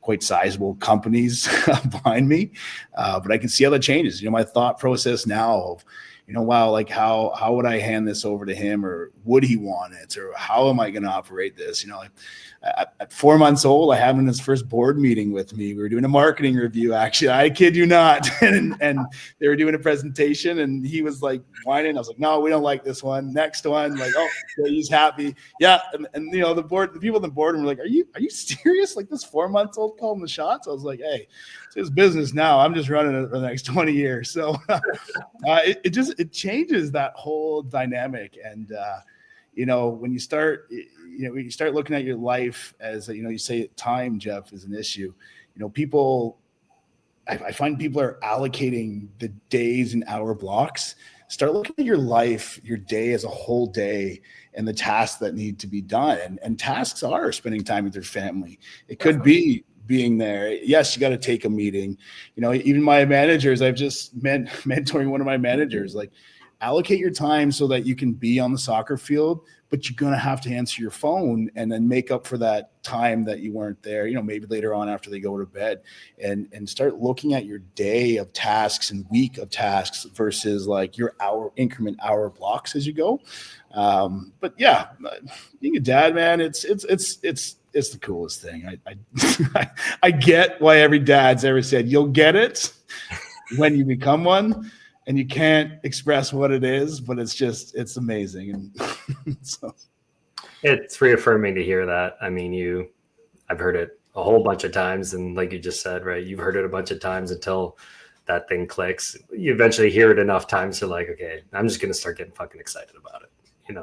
quite sizable companies behind me, but I can see how that changes. My thought process now of, wow, like how would I hand this over to him, or would he want it, or how am I going to operate this? At 4 months old, I had him in his first board meeting with me. We were doing a marketing review, actually. I kid you not. and they were doing a presentation, and he was like whining. I was like, no, we don't like this one. Next one. Like, oh, he's happy. Yeah. And the people in the boardroom were like, are you serious? Like, this 4 months old calling the shots? I was like, hey, it's his business now. I'm just running it for the next 20 years. So it changes that whole dynamic. And, when you start looking at your life as, you say time, Jeff, is an issue, I find people are allocating the days and hour blocks. Start looking at your life, your day as a whole day, and the tasks that need to be done. And tasks are spending time with your family. It could be being there. Yes, you got to take a meeting. Even my managers, I've just mentoring one of my managers, like, allocate your time so that you can be on the soccer field, but you're going to have to answer your phone and then make up for that time that you weren't there, maybe later on after they go to bed, and start looking at your day of tasks and week of tasks versus like your hour blocks as you go. But yeah, being a dad, man, it's the coolest thing. I get why every dad's ever said, you'll get it when you become one. And you can't express what it is, but it's amazing. And so it's reaffirming to hear that. I mean, I've heard it a whole bunch of times. And like you just said, right, you've heard it a bunch of times until that thing clicks. You eventually hear it enough times to like, okay, I'm just going to start getting fucking excited about it,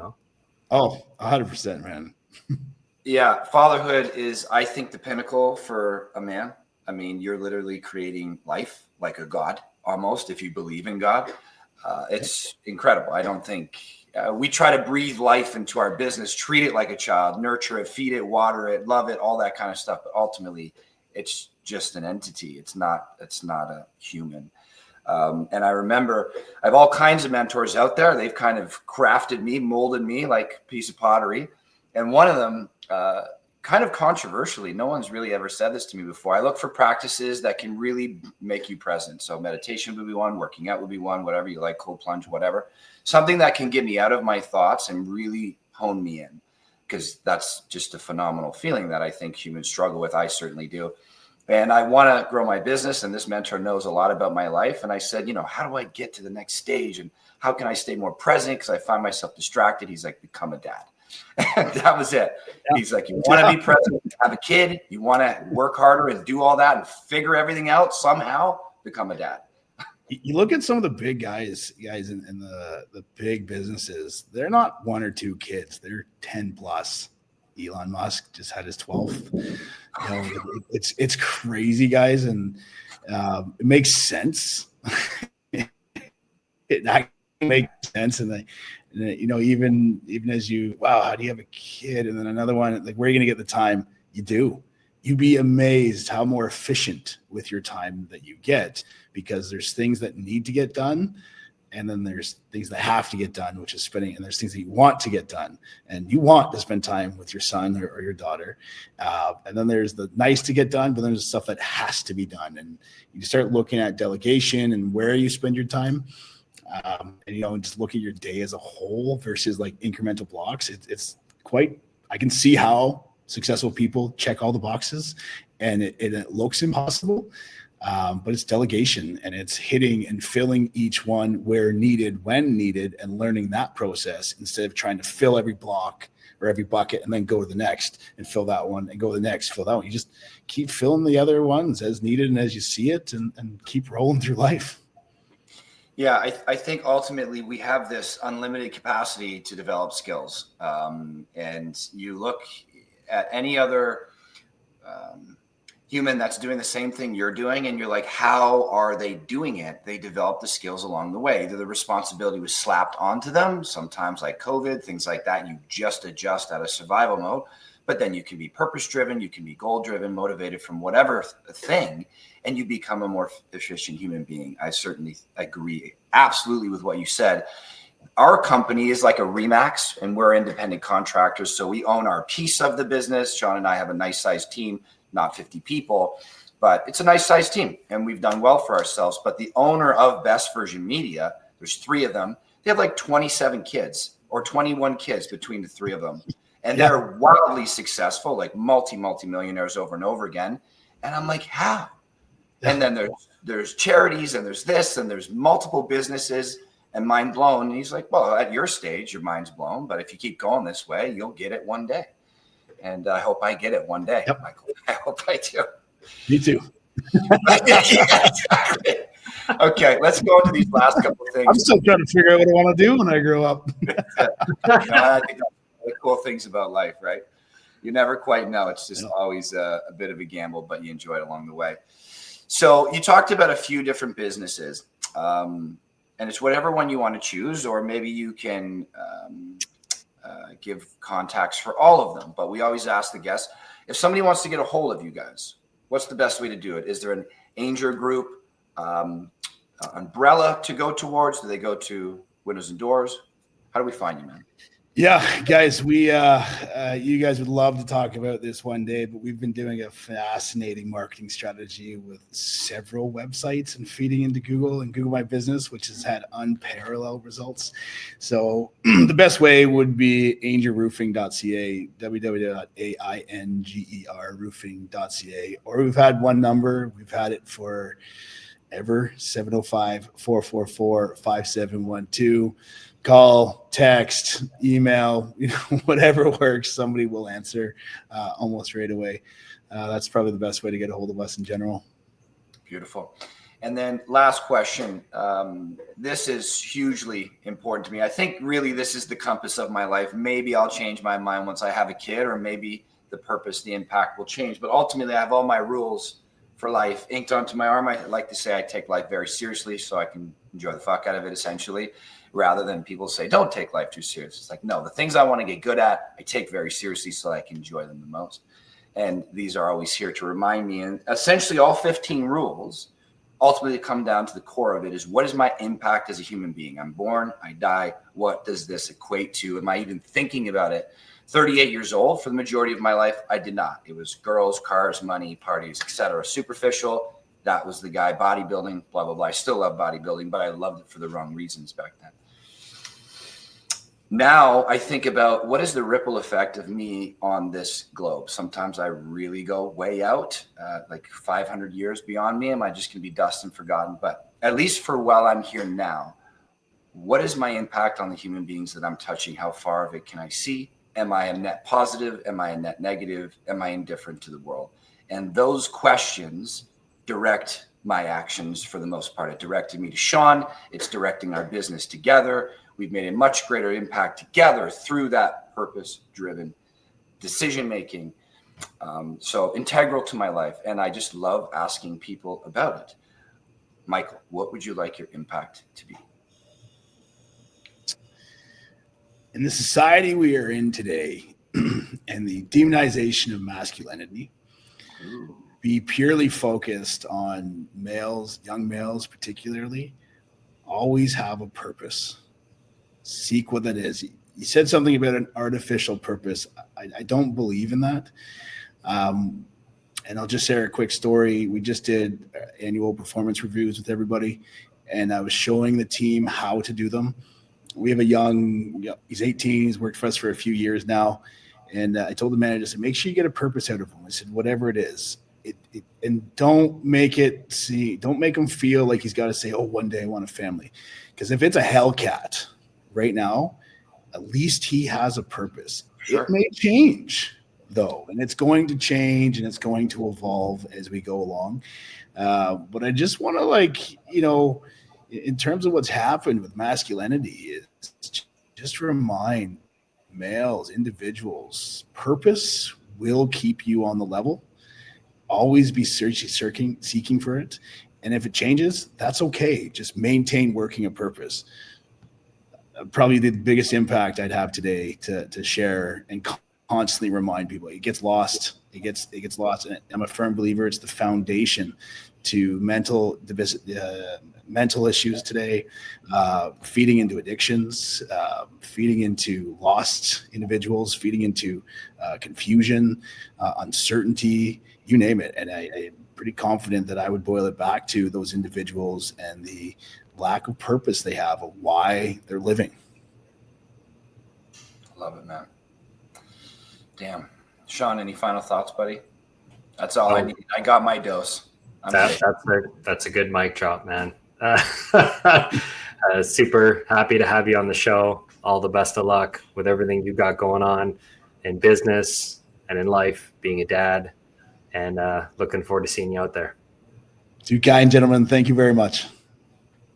Oh, 100%, man. Yeah. Fatherhood is, I think, the pinnacle for a man. I mean, you're literally creating life like a god, almost, if you believe in God. It's incredible. I don't think we try to breathe life into our business, treat it like a child, nurture it, feed it, water it, love it, all that kind of stuff. But ultimately, it's just an entity. It's not a human. And I remember I have all kinds of mentors out there. They've kind of crafted me, molded me like a piece of pottery. And one of them, kind of controversially, no one's really ever said this to me before. I look for practices that can really make you present. So meditation would be one, working out would be one, whatever you like, cold plunge, whatever. Something that can get me out of my thoughts and really hone me in, because that's just a phenomenal feeling that I think humans struggle with. I certainly do. And I want to grow my business, and this mentor knows a lot about my life. And I said, how do I get to the next stage? And how can I stay more present? Because I find myself distracted. He's like, become a dad. And that was it. Yeah. He's like, you want to be present, have a kid, you want to work harder and do all that and figure everything out somehow, become a dad. You look at some of the big guys in the big businesses, they're not one or two kids. They're 10 plus. Elon Musk just had his 12th. It's crazy, guys. And it makes sense. It makes sense. And even as you, wow, how do you have a kid? And then another one, like, where are you going to get the time? You do. You'd be amazed how more efficient with your time that you get, because there's things that need to get done. And then there's things that have to get done, which is spending, and there's things that you want to get done, and you want to spend time with your son or your daughter. And then there's the nice to get done, but then there's stuff that has to be done. And you start looking at delegation and where you spend your time. And just look at your day as a whole versus like incremental blocks. It's quite, I can see how successful people check all the boxes, and it looks impossible. But it's delegation, and it's hitting and filling each one where needed, when needed, and learning that process instead of trying to fill every block or every bucket and then go to the next and fill that one and go to the next, fill that one. You just keep filling the other ones as needed and as you see it, and keep rolling through life. Yeah, I think ultimately we have this unlimited capacity to develop skills. And you look at any other human that's doing the same thing you're doing, and you're like, how are they doing it? They develop the skills along the way. Either the responsibility was slapped onto them, sometimes like COVID, things like that. You just adjust out of survival mode. But then you can be purpose-driven, you can be goal-driven, motivated from whatever thing, and you become a more efficient human being. I certainly agree absolutely with what you said. Our company is like a Remax, and we're independent contractors, so we own our piece of the business. Sean and I have a nice-sized team, not 50 people, but it's a nice-sized team, and we've done well for ourselves. But the owner of Best Version Media, there's 3 of them. They have like 27 kids or 21 kids between the 3 of them. And they're wildly successful, like multi-millionaires over and over again. And I'm like, how? Yeah. And then there's charities, and there's this, and there's multiple businesses, and mind blown. And he's like, well, at your stage, your mind's blown. But if you keep going this way, you'll get it one day. And I hope I get it one day, Michael. I hope I do. Me too. Yeah, exactly. Okay, let's go into these last couple of things. I'm still trying to figure out what I want to do when I grow up. I think that's the cool things about life, right? You never quite know. It's just always a bit of a gamble, but you enjoy it along the way. So you talked about a few different businesses, and it's whatever one you want to choose, or maybe you can give contacts for all of them. But we always ask the guests, if somebody wants to get a hold of you guys, what's the best way to do it? Is there an Ainger Group umbrella to go towards? Do they go to Windows and Doors? How do we find you, man? Yeah, guys, we you guys would love to talk about this one day, but we've been doing a fascinating marketing strategy with several websites and feeding into Google and Google My Business, which has had unparalleled results. So the best way would be aingerroofing.ca, www.aingerroofing.ca, or we've had one number, we've had it for ever, 705-444-5712. Call, text, email, whatever works, somebody will answer almost right away. That's probably the best way to get a hold of us in general. Beautiful. And then last question. This is hugely important to me. I think really this is the compass of my life. Maybe I'll change my mind once I have a kid, or maybe the purpose, the impact will change. But ultimately, I have all my rules for life inked onto my arm. I like to say I take life very seriously so I can enjoy the fuck out of it, essentially, rather than people say, don't take life too serious. It's like, no, the things I want to get good at, I take very seriously so I can enjoy them the most. And these are always here to remind me. And essentially all 15 rules ultimately come down to the core of it is, what is my impact as a human being? I'm born, I die. What does this equate to? Am I even thinking about it? 38 years old, for the majority of my life, I did not. It was girls, cars, money, parties, etc. Superficial. That was the guy. Bodybuilding, blah, blah, blah. I still love bodybuilding, but I loved it for the wrong reasons back then. Now I think about, what is the ripple effect of me on this globe? Sometimes I really go way out, like 500 years beyond me. Am I just going to be dust and forgotten? But at least for while I'm here now, what is my impact on the human beings that I'm touching? How far of it can I see? Am I a net positive? Am I a net negative? Am I indifferent to the world? And those questions direct my actions for the most part. It directed me to Sean. It's directing our business together. We've made a much greater impact together through that purpose-driven decision-making. So integral to my life. And I just love asking people about it. Michael, what would you like your impact to be? In the society we are in today and the demonization of masculinity, be purely focused on males, young males particularly, always have a purpose. Seek what that is. You said something about an artificial purpose. I don't believe in that. And I'll just share a quick story. We just did annual performance reviews with everybody, and I was showing the team how to do them. We have he's 18, he's worked for us for a few years now. And I told the manager, I said, make sure you get a purpose out of him. I said, whatever it is, and don't make him feel like he's got to say, oh, one day I want a family. Because if it's a Hellcat right now, at least he has a purpose. Sure. It may change though, and it's going to change and it's going to evolve as we go along. But I just want to in terms of what's happened with masculinity, is just remind males, individuals, purpose will keep you on the level. Always be seeking for it. And if it changes, that's okay. Just maintain working a purpose. Probably the biggest impact I'd have today to share and constantly remind people. It gets lost. It gets lost. And I'm a firm believer it's the foundation to mental issues today, feeding into addictions, feeding into lost individuals, feeding into confusion, uncertainty, you name it. And I'm pretty confident that I would boil it back to those individuals and the lack of purpose they have of why they're living. Love it, man. Damn. Sean, any final thoughts, buddy? That's all I need. I got my dose. That's a good mic drop, man. Super happy to have you on the show. All the best of luck with everything you got going on in business and in life, being a dad, and looking forward to seeing you out there. Two kind gentlemen, thank you very much.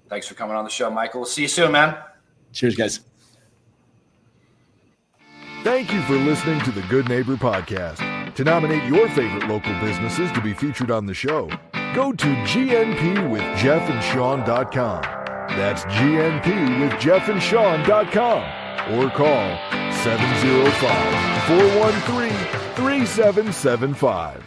Thanks for coming on the show, Michael. We'll see you soon, man. Cheers, guys. Thank you for listening to the Good Neighbor Podcast. To nominate your favorite local businesses to be featured on the show, go to gnpwithjeffandsean.com. That's gnpwithjeffandsean.com or call 705-413-3775.